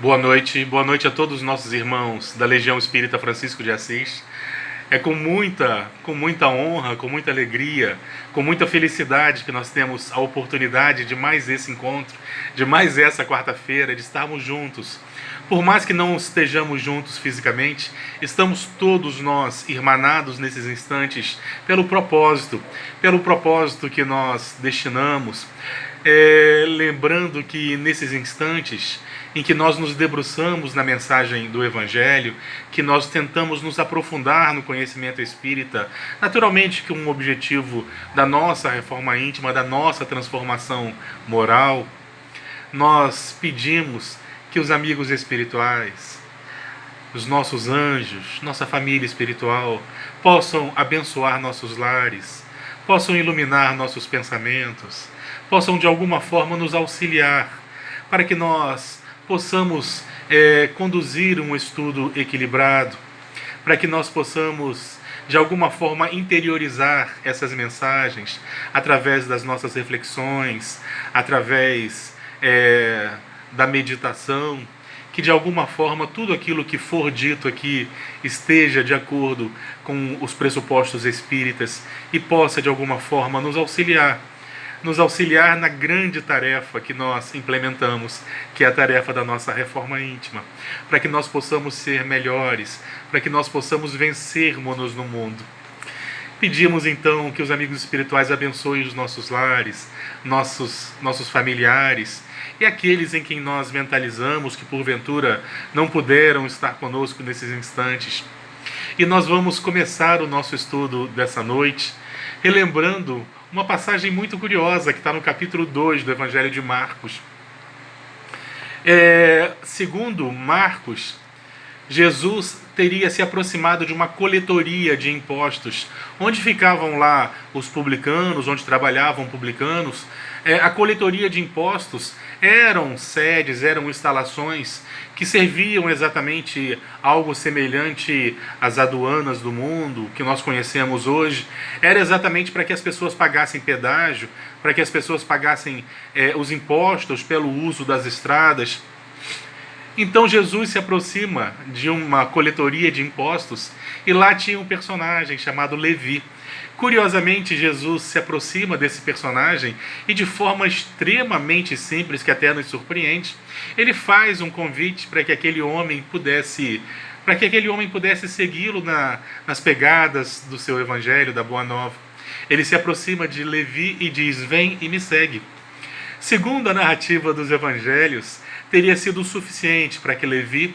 Boa noite a todos os nossos irmãos da Legião Espírita Francisco de Assis. É com muita honra, com muita alegria, com muita felicidade que nós temos a oportunidade de mais esse encontro, de mais essa quarta-feira, de estarmos juntos. Por mais que não estejamos juntos fisicamente, estamos todos nós irmanados nesses instantes pelo propósito que nós destinamos. Lembrando que nesses instantes em que nós nos debruçamos na mensagem do Evangelho, que nós tentamos nos aprofundar no conhecimento espírita, naturalmente com o objetivo da nossa reforma íntima, da nossa transformação moral, nós pedimos que os amigos espirituais, os nossos anjos, nossa família espiritual, possam abençoar nossos lares, possam iluminar nossos pensamentos, possam de alguma forma nos auxiliar, para que nós possamos conduzir um estudo equilibrado, para que nós possamos de alguma forma interiorizar essas mensagens através das nossas reflexões, através da meditação, que de alguma forma tudo aquilo que for dito aqui esteja de acordo com os pressupostos espíritas e possa de alguma forma nos auxiliar na grande tarefa que nós implementamos, que é a tarefa da nossa reforma íntima, para que nós possamos ser melhores, para que nós possamos vencermos no mundo. Pedimos então que os amigos espirituais abençoem os nossos lares, nossos familiares e aqueles em quem nós mentalizamos que porventura não puderam estar conosco nesses instantes. E nós vamos começar o nosso estudo dessa noite relembrando uma passagem muito curiosa que está no capítulo 2 do Evangelho de Marcos. Segundo Marcos, Jesus teria se aproximado de uma coletoria de impostos, onde ficavam lá os publicanos, onde trabalhavam publicanos. A coletoria de impostos eram sedes, eram instalações que serviam exatamente algo semelhante às aduanas do mundo, que nós conhecemos hoje. Era exatamente para que as pessoas pagassem pedágio, para que as pessoas pagassem os impostos pelo uso das estradas. Então Jesus se aproxima de uma coletoria de impostos e lá tinha um personagem chamado Levi. Curiosamente, Jesus se aproxima desse personagem e de forma extremamente simples, que até nos surpreende, ele faz um convite para que aquele homem pudesse segui-lo nas pegadas do seu evangelho, da Boa Nova. Ele se aproxima de Levi e diz: "Vem e me segue". Segundo a narrativa dos evangelhos, teria sido suficiente para que Levi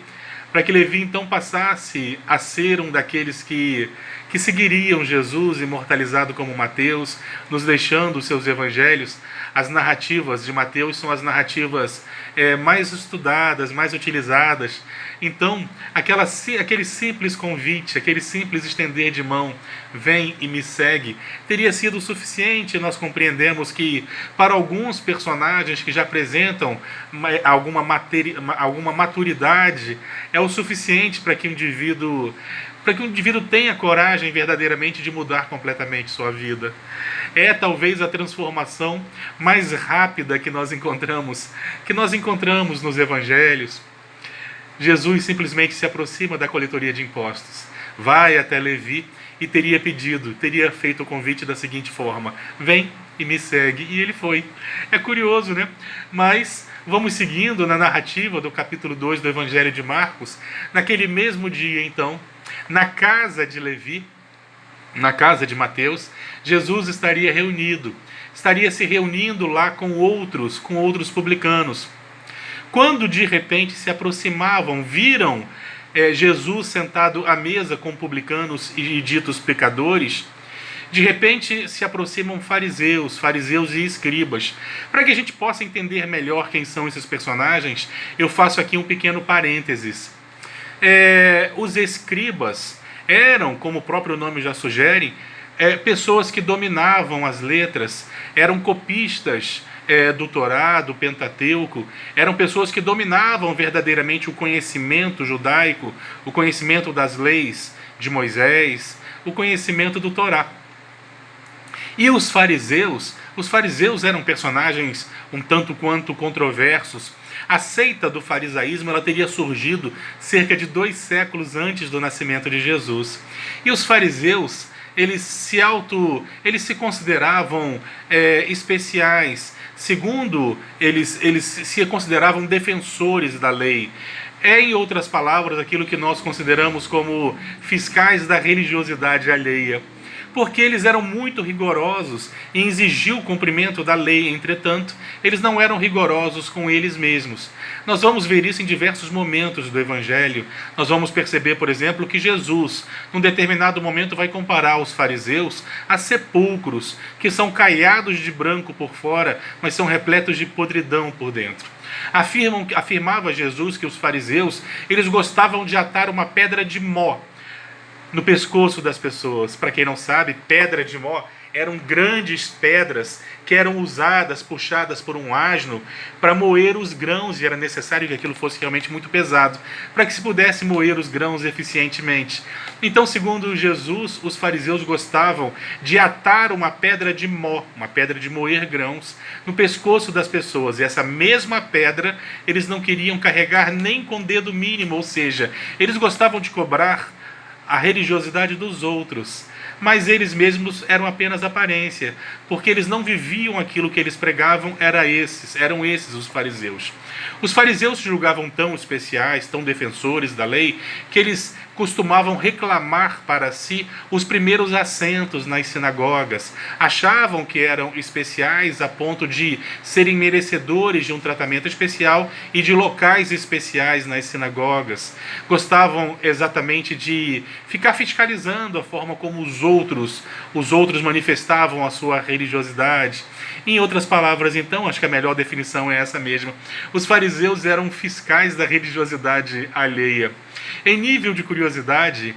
então passasse a ser um daqueles que seguiriam Jesus, imortalizado como Mateus, nos deixando os seus evangelhos. As narrativas de Mateus são as narrativas mais estudadas, mais utilizadas. Então, aquele simples convite, aquele simples estender de mão, vem e me segue, teria sido suficiente. Nós compreendemos que para alguns personagens que já apresentam alguma maturidade, é o suficiente para que o indivíduo tenha coragem verdadeiramente de mudar completamente sua vida. É talvez a transformação mais rápida que nós encontramos nos evangelhos. Jesus simplesmente se aproxima da coletoria de impostos, vai até Levi e teria feito o convite da seguinte forma: vem e me segue. E ele foi. É curioso, né? Mas vamos seguindo na narrativa do capítulo 2 do Evangelho de Marcos. Naquele mesmo dia, então, na casa de Levi, na casa de Mateus, Jesus estaria se reunindo lá com outros publicanos. Quando de repente se aproximavam, viram Jesus sentado à mesa com publicanos e ditos pecadores, de repente se aproximam fariseus e escribas. Para que a gente possa entender melhor quem são esses personagens, eu faço aqui um pequeno parênteses. Os escribas eram, como o próprio nome já sugere, pessoas que dominavam as letras, eram copistas do Torá, do Pentateuco, eram pessoas que dominavam verdadeiramente o conhecimento judaico, o conhecimento das leis de Moisés, o conhecimento do Torá. E os fariseus Os fariseus eram personagens um tanto quanto controversos. A seita do farisaísmo ela teria surgido cerca de 2 séculos antes do nascimento de Jesus. E os fariseus, eles se consideravam especiais. Segundo, eles se consideravam defensores da lei. Em outras palavras, aquilo que nós consideramos como fiscais da religiosidade alheia. Porque eles eram muito rigorosos em exigir o cumprimento da lei, entretanto, eles não eram rigorosos com eles mesmos. Nós vamos ver isso em diversos momentos do Evangelho. Nós vamos perceber, por exemplo, que Jesus, num determinado momento, vai comparar os fariseus a sepulcros, que são caiados de branco por fora, mas são repletos de podridão por dentro. Afirmava Jesus que os fariseus eles gostavam de atar uma pedra de mó no pescoço das pessoas. Para quem não sabe, pedra de mó eram grandes pedras que eram usadas, puxadas por um asno para moer os grãos, e era necessário que aquilo fosse realmente muito pesado, para que se pudesse moer os grãos eficientemente. Então, segundo Jesus, os fariseus gostavam de atar uma pedra de mó, uma pedra de moer grãos, no pescoço das pessoas, e essa mesma pedra eles não queriam carregar nem com dedo mínimo, ou seja, eles gostavam de cobrar a religiosidade dos outros, mas eles mesmos eram apenas aparência, porque eles não viviam aquilo que eles pregavam, eram esses os fariseus. Os fariseus se julgavam tão especiais, tão defensores da lei, que eles costumavam reclamar para si os primeiros assentos nas sinagogas. Achavam que eram especiais a ponto de serem merecedores de um tratamento especial e de locais especiais nas sinagogas. Gostavam exatamente de ficar fiscalizando a forma como os outros manifestavam a sua religiosidade. Em outras palavras, então, acho que a melhor definição é essa mesma. Os fariseus eram fiscais da religiosidade alheia. Em nível de curiosidade,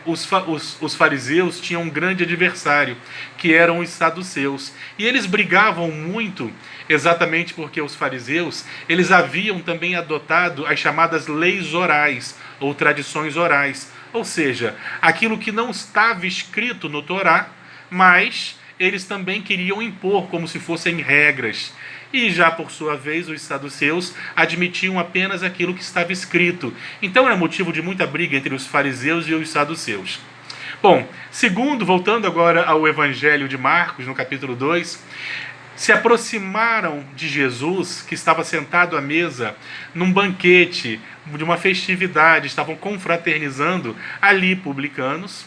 os fariseus tinham um grande adversário, que eram os saduceus. E eles brigavam muito, exatamente porque os fariseus eles haviam também adotado as chamadas leis orais, ou tradições orais. Ou seja, aquilo que não estava escrito no Torá, mas eles também queriam impor como se fossem regras. E já por sua vez os saduceus admitiam apenas aquilo que estava escrito. Então era motivo de muita briga entre os fariseus e os saduceus. Bom, voltando agora ao Evangelho de Marcos, no capítulo 2, se aproximaram de Jesus, que estava sentado à mesa num banquete de uma festividade, estavam confraternizando ali publicanos,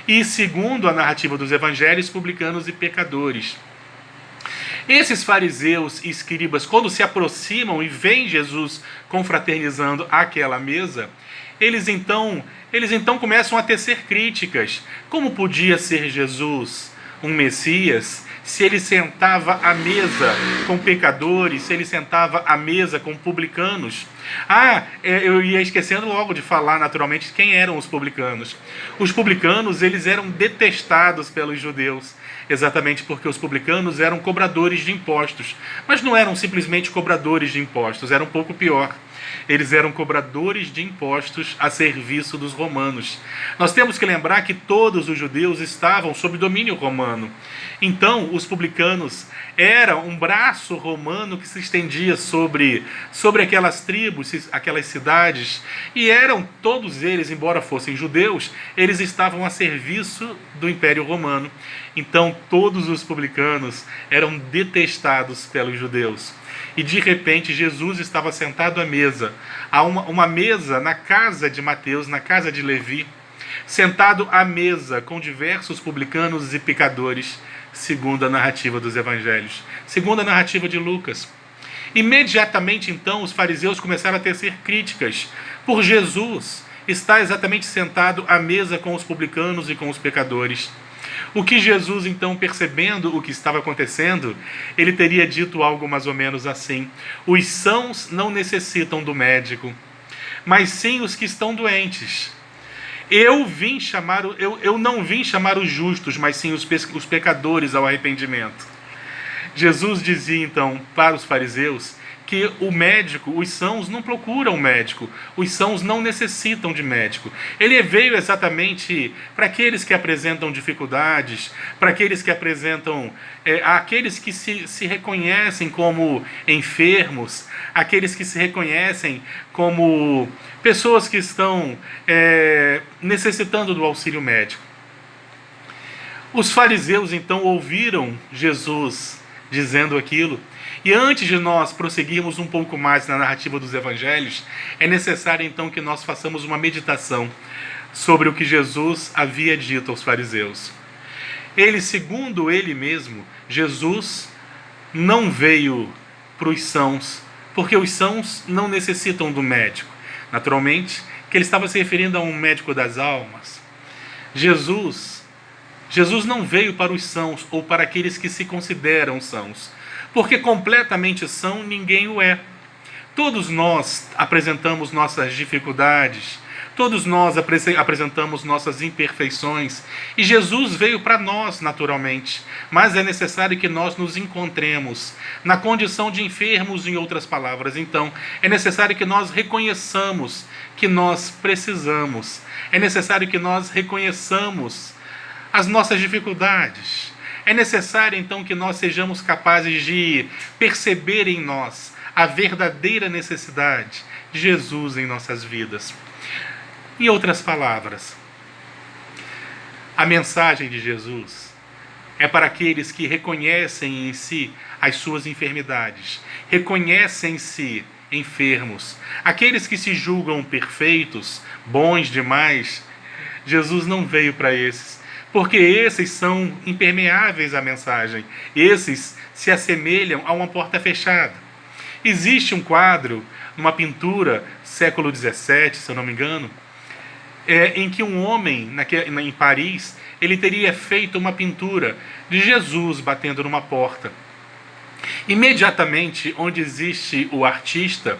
e segundo a narrativa dos evangelhos, publicanos e pecadores. Esses fariseus e escribas, quando se aproximam e veem Jesus confraternizando àquela mesa, eles então começam a tecer críticas. Como podia ser Jesus um Messias se ele sentava à mesa com pecadores, se ele sentava à mesa com publicanos? Eu ia esquecendo logo de falar naturalmente quem eram os publicanos. Os publicanos eles eram detestados pelos judeus, exatamente porque os publicanos eram cobradores de impostos. Mas não eram simplesmente cobradores de impostos, era um pouco pior. Eles eram cobradores de impostos a serviço dos romanos. Nós temos que lembrar que todos os judeus estavam sob domínio romano. Então, os publicanos eram um braço romano que se estendia sobre aquelas tribos, aquelas cidades, e eram todos eles, embora fossem judeus, eles estavam a serviço do Império Romano. Então, todos os publicanos eram detestados pelos judeus. E de repente Jesus estava sentado à mesa, uma mesa na casa de Mateus, na casa de Levi, sentado à mesa com diversos publicanos e pecadores, segundo a narrativa dos evangelhos, segundo a narrativa de Lucas. Imediatamente então os fariseus começaram a tecer críticas por Jesus estar exatamente sentado à mesa com os publicanos e com os pecadores. O que Jesus, então, percebendo o que estava acontecendo, ele teria dito algo mais ou menos assim: os sãos não necessitam do médico, mas sim os que estão doentes. Eu não vim chamar os justos, mas sim os pecadores ao arrependimento. Jesus dizia então para os fariseus que o médico, os sãos não procuram médico, os sãos não necessitam de médico. Ele veio exatamente para aqueles que apresentam dificuldades, para aqueles que apresentam, aqueles que se reconhecem como enfermos, aqueles que se reconhecem como pessoas que estão necessitando do auxílio médico. Os fariseus então ouviram Jesus dizendo aquilo. E antes de nós prosseguirmos um pouco mais na narrativa dos evangelhos, é necessário então que nós façamos uma meditação sobre o que Jesus havia dito aos fariseus. Segundo ele mesmo, Jesus não veio para os sãos, porque os sãos não necessitam do médico. Naturalmente, que ele estava se referindo a um médico das almas. Jesus não veio para os sãos ou para aqueles que se consideram sãos, porque completamente são ninguém o é. Todos nós apresentamos nossas dificuldades, todos nós apresentamos nossas imperfeições, e Jesus veio para nós naturalmente, mas é necessário que nós nos encontremos na condição de enfermos, em outras palavras. Então, é necessário que nós reconheçamos que nós precisamos, é necessário que nós reconheçamos as nossas dificuldades. É necessário, então, que nós sejamos capazes de perceber em nós a verdadeira necessidade de Jesus em nossas vidas. Em outras palavras, a mensagem de Jesus é para aqueles que reconhecem em si as suas enfermidades, reconhecem-se enfermos, aqueles que se julgam perfeitos, bons demais. Jesus não veio para esses, porque esses são impermeáveis à mensagem. Esses se assemelham a uma porta fechada. Existe um quadro, uma pintura, século XVII, se eu não me engano, em que um homem, em Paris, ele teria feito uma pintura de Jesus batendo numa porta. Imediatamente, onde existe o artista,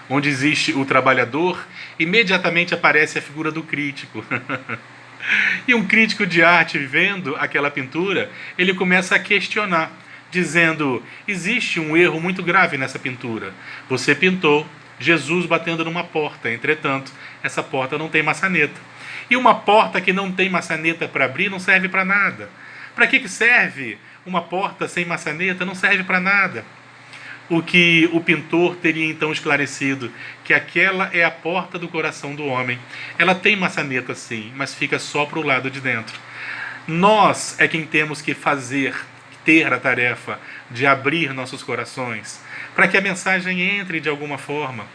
onde existe o trabalhador, imediatamente aparece a figura do crítico. E um crítico de arte, vendo aquela pintura, ele começa a questionar, dizendo: existe um erro muito grave nessa pintura. Você pintou Jesus batendo numa porta, entretanto, essa porta não tem maçaneta. E uma porta que não tem maçaneta para abrir não serve para nada. Para que serve uma porta sem maçaneta? Não serve para nada. O que o pintor teria então esclarecido, que aquela é a porta do coração do homem. Ela tem maçaneta sim, mas fica só para o lado de dentro. Nós é quem temos que ter a tarefa de abrir nossos corações, para que a mensagem entre de alguma forma.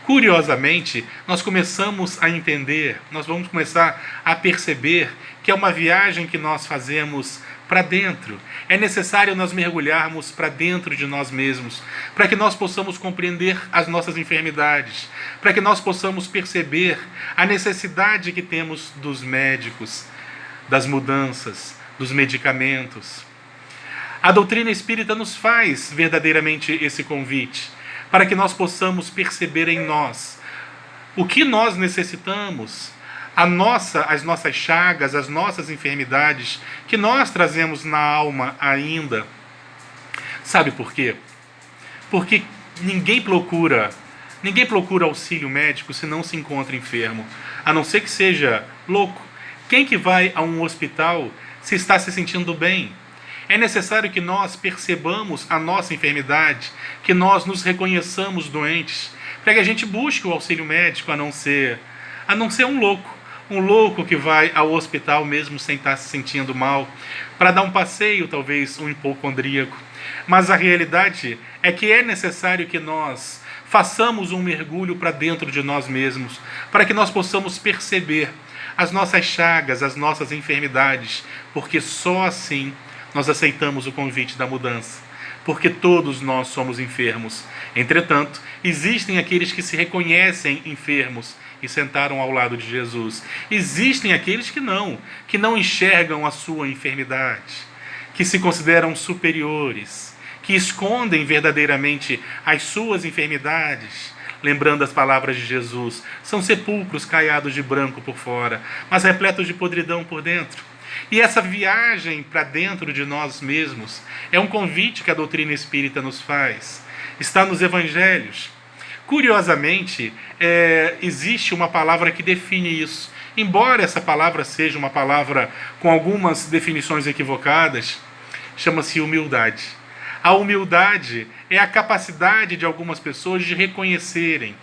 Curiosamente, nós começamos a entender, nós vamos começar a perceber que é uma viagem que nós fazemos para dentro. É necessário nós mergulharmos para dentro de nós mesmos, para que nós possamos compreender as nossas enfermidades, para que nós possamos perceber a necessidade que temos dos médicos, das mudanças, dos medicamentos. A doutrina espírita nos faz verdadeiramente esse convite, para que nós possamos perceber em nós o que nós necessitamos, as nossas chagas, as nossas enfermidades que nós trazemos na alma ainda. Sabe por quê? Porque ninguém procura auxílio médico se não se encontra enfermo, a não ser que seja louco. Quem que vai a um hospital se está se sentindo bem? É necessário que nós percebamos a nossa enfermidade, que nós nos reconheçamos doentes, para que a gente busque o auxílio médico, a não ser um louco que vai ao hospital mesmo sem estar se sentindo mal, para dar um passeio, talvez um hipocondríaco. Mas a realidade é que é necessário que nós façamos um mergulho para dentro de nós mesmos, para que nós possamos perceber as nossas chagas, as nossas enfermidades, porque só assim nós aceitamos o convite da mudança, porque todos nós somos enfermos. Entretanto, existem aqueles que se reconhecem enfermos e sentaram ao lado de Jesus. Existem aqueles que não enxergam a sua enfermidade, que se consideram superiores, que escondem verdadeiramente as suas enfermidades. Lembrando as palavras de Jesus, são sepulcros caiados de branco por fora, mas repletos de podridão por dentro. E essa viagem para dentro de nós mesmos é um convite que a doutrina espírita nos faz. Está nos evangelhos. Curiosamente, existe uma palavra que define isso. Embora essa palavra seja uma palavra com algumas definições equivocadas, chama-se humildade. A humildade é a capacidade de algumas pessoas de reconhecerem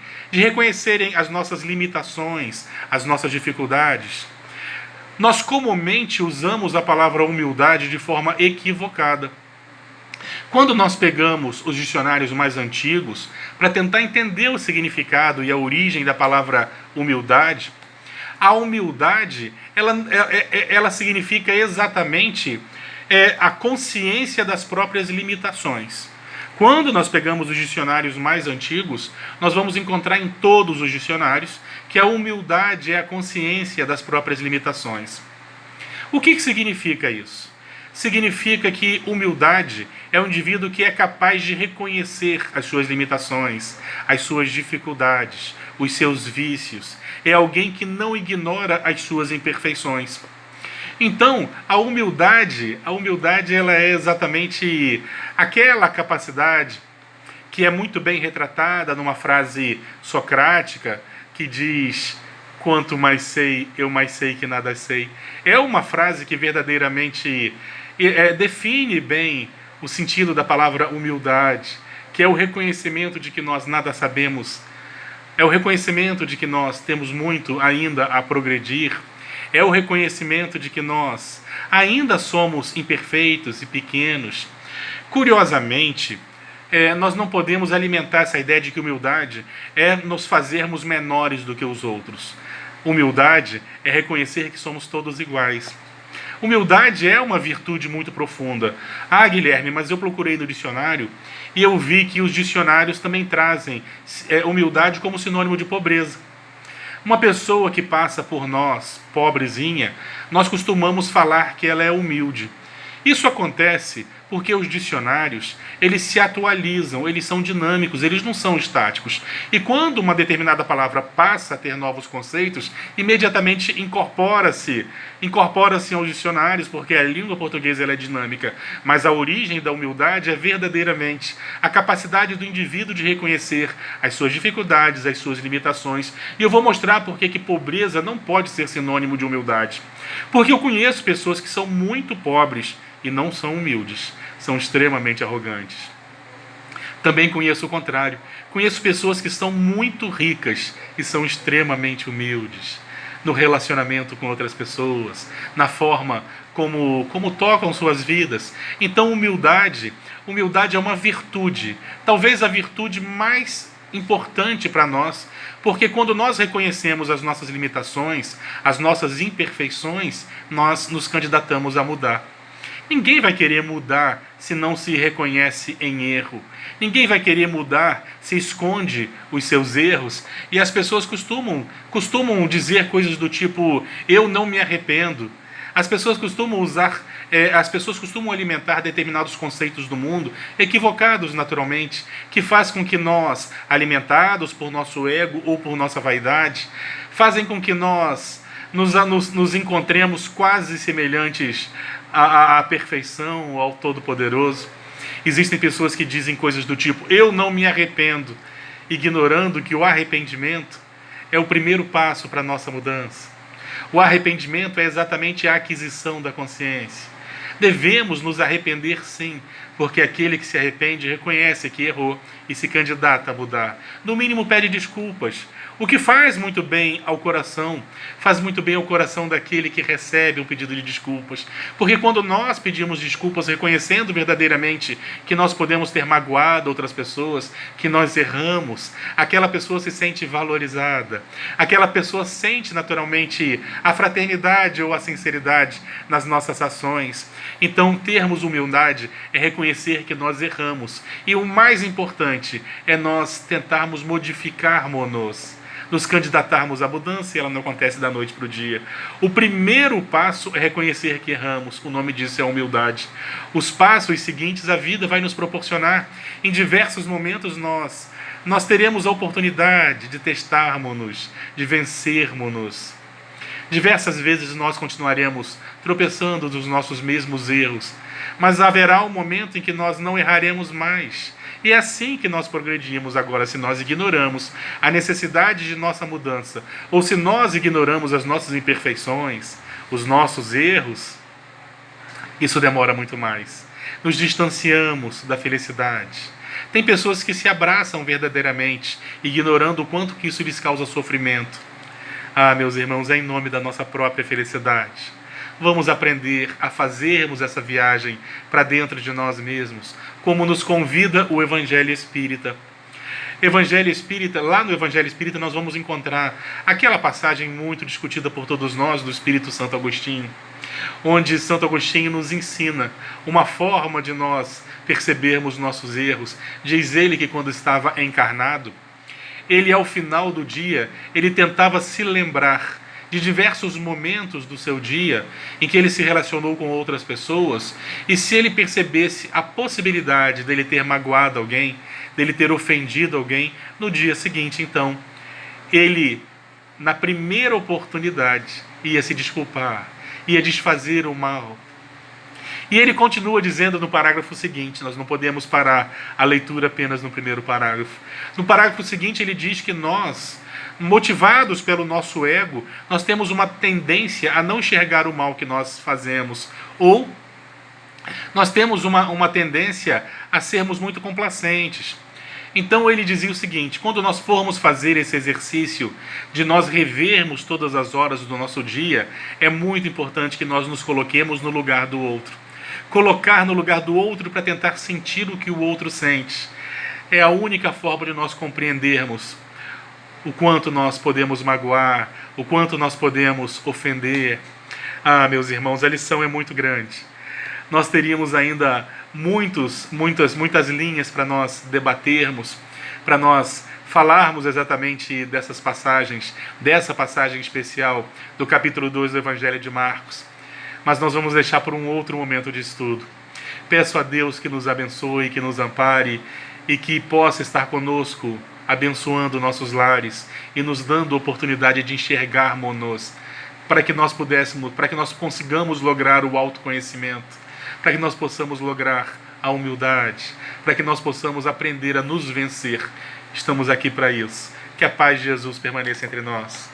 as nossas limitações, as nossas dificuldades. Nós comumente usamos a palavra humildade de forma equivocada. Quando nós pegamos os dicionários mais antigos para tentar entender o significado e a origem da palavra humildade, a humildade ela significa exatamente a consciência das próprias limitações. Quando nós pegamos os dicionários mais antigos, nós vamos encontrar em todos os dicionários que a humildade é a consciência das próprias limitações. O que significa isso? Significa que humildade é um indivíduo que é capaz de reconhecer as suas limitações, as suas dificuldades, os seus vícios. É alguém que não ignora as suas imperfeições. Então, a humildade ela é exatamente aquela capacidade que é muito bem retratada numa frase socrática que diz: quanto mais sei, eu mais sei que nada sei. É uma frase que verdadeiramente define bem o sentido da palavra humildade, que é o reconhecimento de que nós nada sabemos, é o reconhecimento de que nós temos muito ainda a progredir, é o reconhecimento de que nós ainda somos imperfeitos e pequenos. Curiosamente, nós não podemos alimentar essa ideia de que humildade é nos fazermos menores do que os outros. Humildade é reconhecer que somos todos iguais. Humildade é uma virtude muito profunda. Ah, Guilherme, mas eu procurei no dicionário e eu vi que os dicionários também trazem humildade como sinônimo de pobreza. Uma pessoa que passa por nós, pobrezinha, nós costumamos falar que ela é humilde. Isso acontece porque os dicionários, eles se atualizam, eles são dinâmicos, eles não são estáticos. E quando uma determinada palavra passa a ter novos conceitos, imediatamente incorpora-se aos dicionários, porque a língua portuguesa ela é dinâmica. Mas a origem da humildade é verdadeiramente a capacidade do indivíduo de reconhecer as suas dificuldades, as suas limitações. E eu vou mostrar por que pobreza não pode ser sinônimo de humildade. Porque eu conheço pessoas que são muito pobres e não são humildes, são extremamente arrogantes. Também conheço o contrário. Conheço pessoas que são muito ricas e são extremamente humildes no relacionamento com outras pessoas, na forma como tocam suas vidas. Então, humildade é uma virtude, talvez a virtude mais importante para nós, porque quando nós reconhecemos as nossas limitações, as nossas imperfeições, nós nos candidatamos a mudar. Ninguém vai querer mudar se não se reconhece em erro. Ninguém vai querer mudar se esconde os seus erros. E as pessoas costumam dizer coisas do tipo: eu não me arrependo. As pessoas costumam alimentar determinados conceitos do mundo, equivocados naturalmente, que faz com que nós, alimentados por nosso ego ou por nossa vaidade, fazem com que nós nos encontremos quase semelhantes à perfeição, ao Todo-Poderoso. Existem pessoas que dizem coisas do tipo: eu não me arrependo, ignorando que o arrependimento é o primeiro passo para a nossa mudança. O arrependimento é exatamente a aquisição da consciência. Devemos nos arrepender sim, porque aquele que se arrepende reconhece que errou e se candidata a mudar. No mínimo pede desculpas, o que faz muito bem ao coração daquele que recebe um pedido de desculpas. Porque quando nós pedimos desculpas reconhecendo verdadeiramente que nós podemos ter magoado outras pessoas, que nós erramos, aquela pessoa se sente valorizada, aquela pessoa sente naturalmente a fraternidade ou a sinceridade nas nossas ações. Então, termos humildade é reconhecer que nós erramos. E o mais importante é nós tentarmos modificarmos-nos, nos candidatarmos à mudança, e ela não acontece da noite para o dia. O primeiro passo é reconhecer que erramos. O nome disso é humildade. Os passos seguintes a vida vai nos proporcionar. Em diversos momentos nós teremos a oportunidade de testarmos-nos, de vencermos-nos. Diversas vezes nós continuaremos tropeçando dos nossos mesmos erros, mas haverá um momento em que nós não erraremos mais. E é assim que nós progredimos. Agora, se nós ignoramos a necessidade de nossa mudança, ou se nós ignoramos as nossas imperfeições, os nossos erros, isso demora muito mais. Nos distanciamos da felicidade. Tem pessoas que se abraçam verdadeiramente, ignorando o quanto que isso lhes causa sofrimento. Ah, meus irmãos, é em nome da nossa própria felicidade. Vamos aprender a fazermos essa viagem para dentro de nós mesmos, como nos convida o Evangelho Espírita. Evangelho Espírita, lá no Evangelho Espírita nós vamos encontrar aquela passagem muito discutida por todos nós do Espírito Santo Agostinho, onde Santo Agostinho nos ensina uma forma de nós percebermos nossos erros. Diz ele que quando estava encarnado, ele ao final do dia, ele tentava se lembrar de diversos momentos do seu dia em que ele se relacionou com outras pessoas, e se ele percebesse a possibilidade dele ter magoado alguém, dele ter ofendido alguém, no dia seguinte, então, ele, na primeira oportunidade, ia se desculpar, ia desfazer o mal. E ele continua dizendo no parágrafo seguinte, nós não podemos parar a leitura apenas no primeiro parágrafo. No parágrafo seguinte ele diz que nós, motivados pelo nosso ego, nós temos uma tendência a não enxergar o mal que nós fazemos, ou nós temos uma tendência a sermos muito complacentes. Então ele dizia o seguinte: quando nós formos fazer esse exercício de nós revermos todas as horas do nosso dia, é muito importante que nós nos coloquemos no lugar do outro. Colocar no lugar do outro para tentar sentir o que o outro sente. É a única forma de nós compreendermos o quanto nós podemos magoar, o quanto nós podemos ofender. Ah, meus irmãos, a lição é muito grande. Nós teríamos ainda muitas linhas para nós debatermos, para nós falarmos exatamente dessas passagens, dessa passagem especial do capítulo 2 do Evangelho de Marcos. Mas nós vamos deixar por um outro momento de estudo. Peço a Deus que nos abençoe, que nos ampare e que possa estar conosco, abençoando nossos lares e nos dando a oportunidade de enxergarmos-nos, para que nós consigamos lograr o autoconhecimento, para que nós possamos lograr a humildade, para que nós possamos aprender a nos vencer. Estamos aqui para isso. Que a paz de Jesus permaneça entre nós.